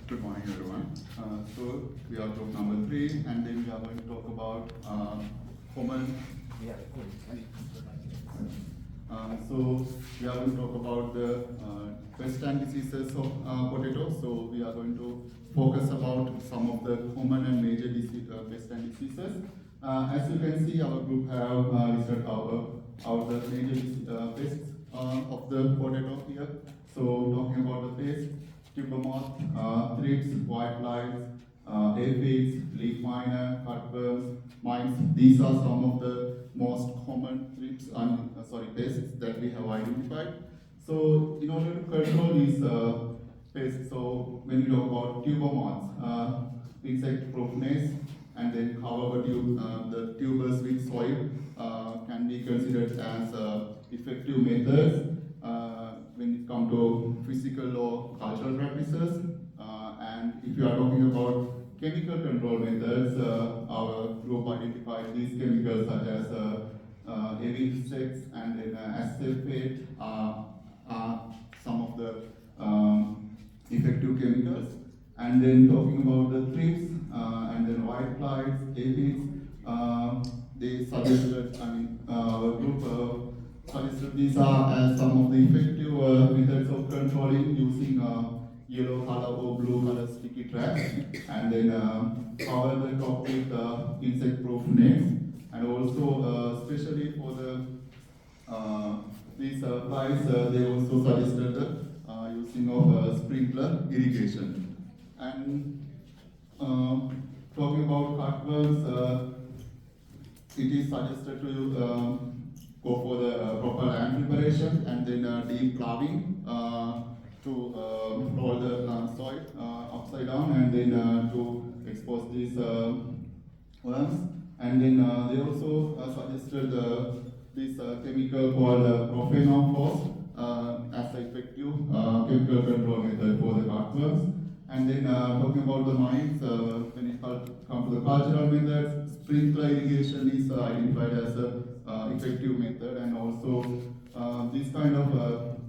Good morning, everyone. So we are group number 3, and then we are going to talk about common. So we are going to talk about the pest and diseases of potato. So we are going to focus about some of the common and major pest and diseases. As you can see, our group have listed our the major pests of the potato here. So talking about the pests, tuber moth, thrips, white flies, aphids, leaf miner, cutworms, mites. These are some of the most common thrips and pests that we have identified. So in order to control these pests, so when we talk about tuber moths, insect-proof nets, and then cover the tubers with soil can be considered as effective methods when it comes to physical or cultural practices. And if you are talking about chemical control methods, our group identified these chemicals such as avisex and then acephate are some of the effective chemicals. And then talking about the thrips and then white flies, aphids, they suggested, our group suggested these are as some of the effective methods of controlling using yellow color or blue color sticky traps, and then cover the top with insect-proof nets, and also especially for the these flies, they also suggested the using of sprinkler irrigation. And talking about cutworms, it is suggested to go for the proper land preparation and then deep ploughing to roll the soil upside down and then to expose these worms. And then they also suggested this chemical called prophenophos as an effective chemical control method for the cutworms. And then talking about the mines, when it comes to the cultural methods, sprinkler irrigation is identified as an effective method, and also this kind of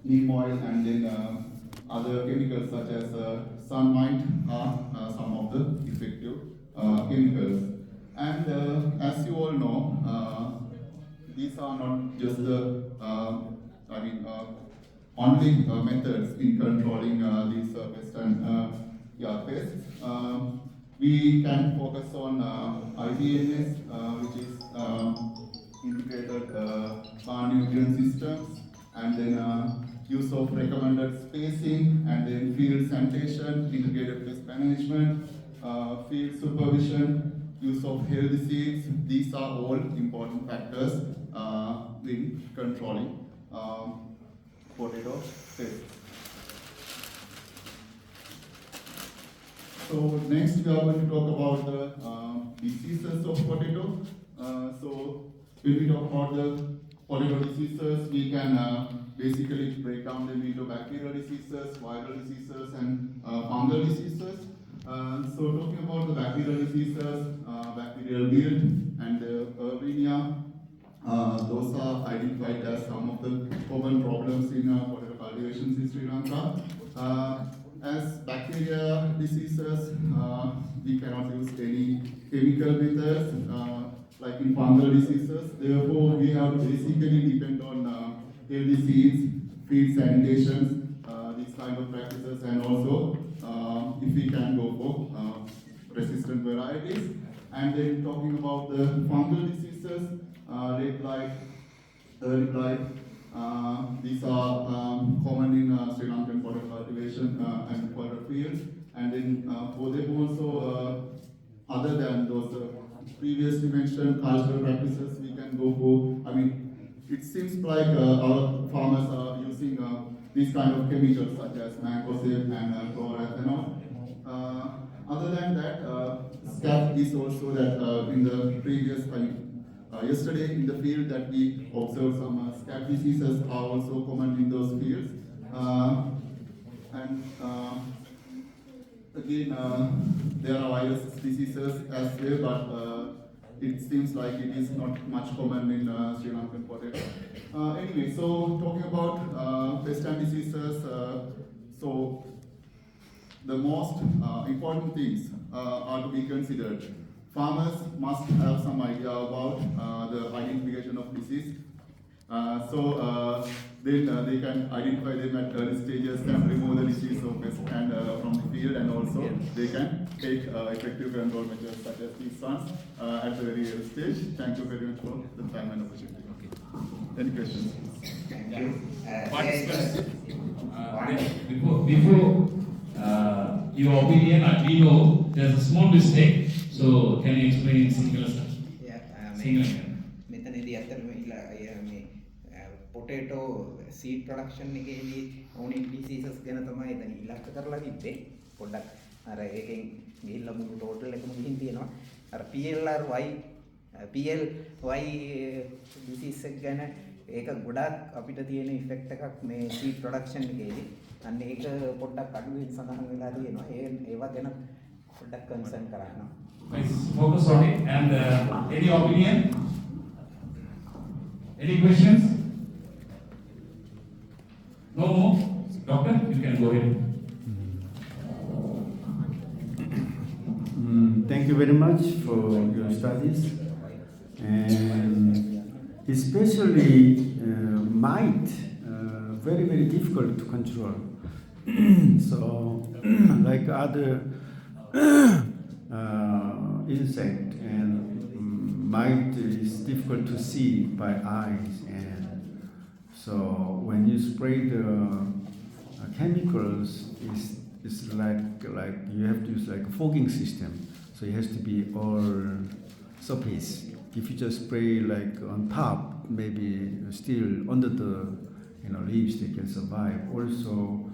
neem oil and then other chemicals such as sunlight are some of the effective chemicals. And as you all know, these are not just the only methods in controlling these pests and pests. We can focus on IBNS, which is integrated plant nutrient systems, and then use of recommended spacing, and then field sanitation, integrated pest management, field supervision, use of healthy seeds. These are all important factors in controlling potato pests. So next we are going to talk about the diseases of potato. So when we talk about the potato diseases, we can basically break down them into bacterial diseases, viral diseases, and fungal diseases. So talking about the bacterial diseases, bacterial wilt and the Erwinia, those are identified as some of the common problems in potato cultivations in Sri Lanka. As bacteria diseases, we cannot use any chemical methods like in fungal diseases. Therefore, we have basically depend on healthy seeds, feed sanitations, these kind of practices, and also if we can go for resistant varieties. And then talking about the fungal diseases, red blight, early blight, these are common in Sri Lankan potato cultivation and potato fields. And then for them also, other than those previously mentioned cultural practices, we can go for, it seems like our farmers are using these kind of chemicals such as mancozeb and chlorothalonil. Other than that, scab is also that in the previous, yesterday in the field that we observed some scab diseases are also common in those fields. And again, there are virus diseases as well, but it seems like it is not much common in Sri Lankan potato. Anyway, so talking about pest and diseases, so the most important things are to be considered. Farmers must have some idea about the identification of disease. They can identify them at early stages and remove the disease of pest and from the field, and also they can take effective control measures such as these ones at the very early stage. Thank you very much for the time and opportunity. Any questions? Thank you. Before your opinion, we know there's a small mistake. So can you explain in single? මෙතනදී අතරම මේ potato seed production එකේදී ඕනි diseases ගැන තමයි එතන ඉලක්ක කරලා තිබ්බේ. පොඩ්ඩක් අර ඒකෙන් ගිහිල්ලා මුළු total එකම ගිහින් තියෙනවා. අර PLY disease එක ගැන ඒක ගොඩක් අපිට තියෙන effect එකක් මේ seed production එකේදී. අන්න ඒක පොඩ්ඩක් අඩුවෙන් සඳහන් වෙලා තියෙනවා. ඒවා ගැන පොඩ්ඩක් concern කරන්න. Please focus on it. And any opinion? Any questions? No more? Doctor, you can go ahead. Thank you very much for your studies. And especially mite, very, very difficult to control. So, like other insect, and mite is difficult to see by eyes, and so when you spray the chemicals, it's like you have to use like a fogging system, so it has to be all surface. If you just spray like on top, maybe still under the leaves they can survive. Also,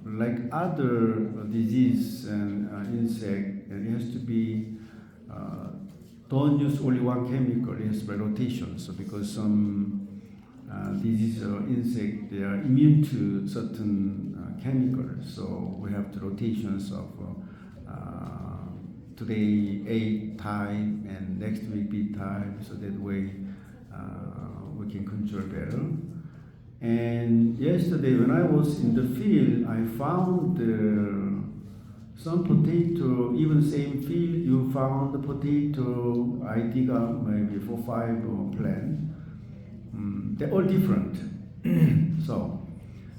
like other disease and insect, it has to be don't use only one chemical. It has to be rotation. So because some disease or insect, they are immune to certain chemicals. So we have the rotations of today A type and next week B type. So that way we can control better. And yesterday when I was in the field, I found some potato, even same field, you found the potato, I dig up maybe 4 or 5 plants. They're all different. So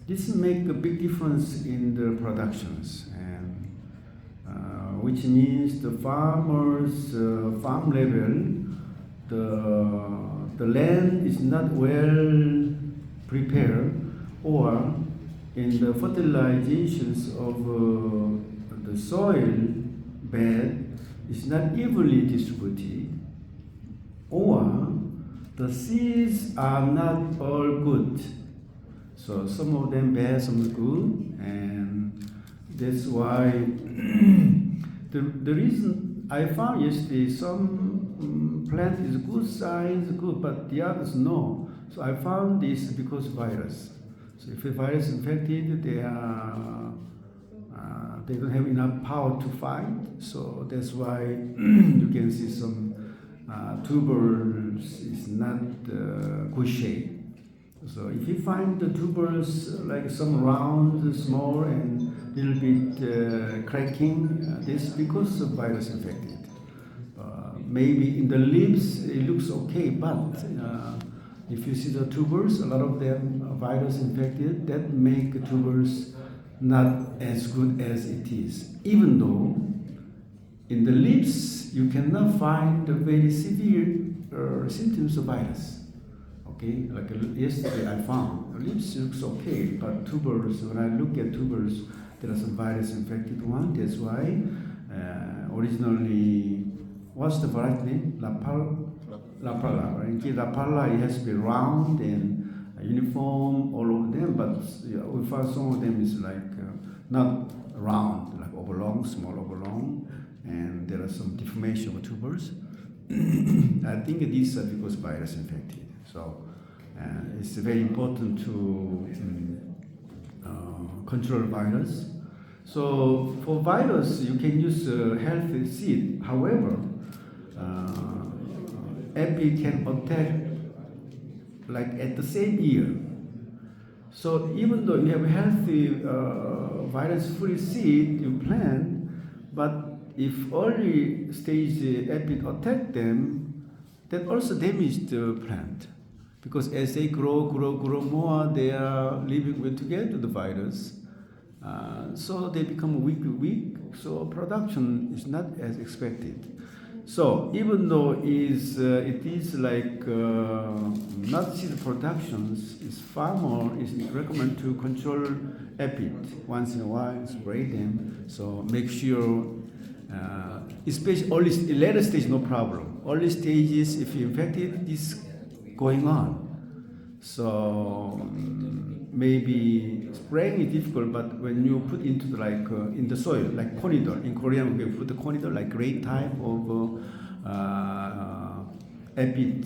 this make a big difference in the productions, and which means the farmers, farm level, the land is not well prepared, or in the fertilizations of the soil bed is not evenly distributed, or the seeds are not all good. So some of them bad, some good, and that's why the reason I found yesterday some plant is good size, good, but the others no. So I found this because virus. So if a virus infected, they don't have enough power to fight. So that's why you can see some tubers is not good shape. So if you find the tubers like some round, small, and little bit cracking, this because of virus infected. Maybe in the leaves it looks okay, but if you see the tubers, a lot of them are virus infected, that make tubers not as good as it is. Even though in the leaves you cannot find the very severe symptoms of virus. Okay, like yesterday I found the leaves looks okay, but tubers, when I look at tubers, there are some virus infected one. That's why originally, what's the variety name? Lapala, right? In Lapala, it has to be round and uniform all over them, but we found some of them is like not round, like oblong, small oblong, and there are some deformation of tubers. I think these are because virus infected. So it's very important to control virus. So for virus, you can use healthy seed. However, aphid can attack like at the same year. So even though you have a healthy virus-free seed you plant, but if early stage epi attack them, that also damage the plant. Because as they grow more, they are living with together the virus. So they become weak, so production is not as expected. So even though it is like not seed productions, is farmer is recommended to control epi once in a while, spray them. So make sure, especially later stage, no problem. Early stages, if you infected, is going on. So maybe spraying is difficult, but when you put into in the soil, like conidol, in Korean we put the conidol, like great type of epi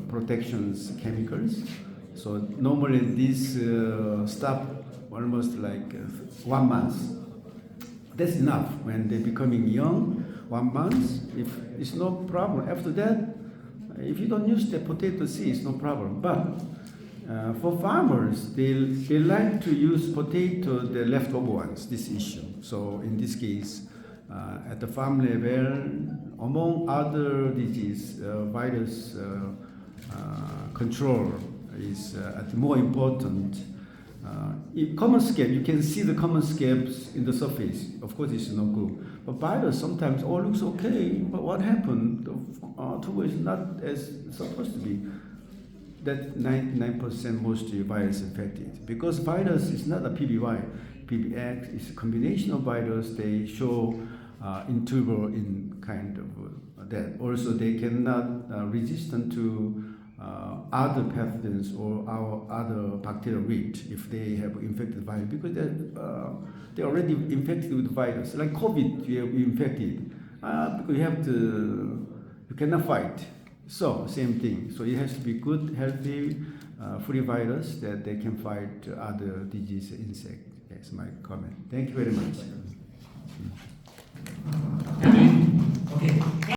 protections chemicals. So normally this stop almost like 1 month. That's enough. When they're becoming young, 1 month, if it's no problem. After that, if you don't use the potato seeds, no problem. But for farmers, they like to use potato, the leftover ones, this issue. So in this case, at the farm level, among other disease, virus control is more important. Common scab, you can see the common scabs in the surface. Of course, it's no good. But virus sometimes all looks okay, but what happened? The tumor is not as supposed to be. That 99% mostly virus infected. Because virus is not a PBY. PBX is a combination of virus. They show in tuber in kind of that. Also, they cannot resistant to other pathogens or our other bacterial root if they have infected virus, because they're already infected with virus. Like COVID, you have infected because you cannot fight. So same thing. So it has to be good, healthy, free virus that they can fight other disease insect. That's my comment. Thank you very much. Okay.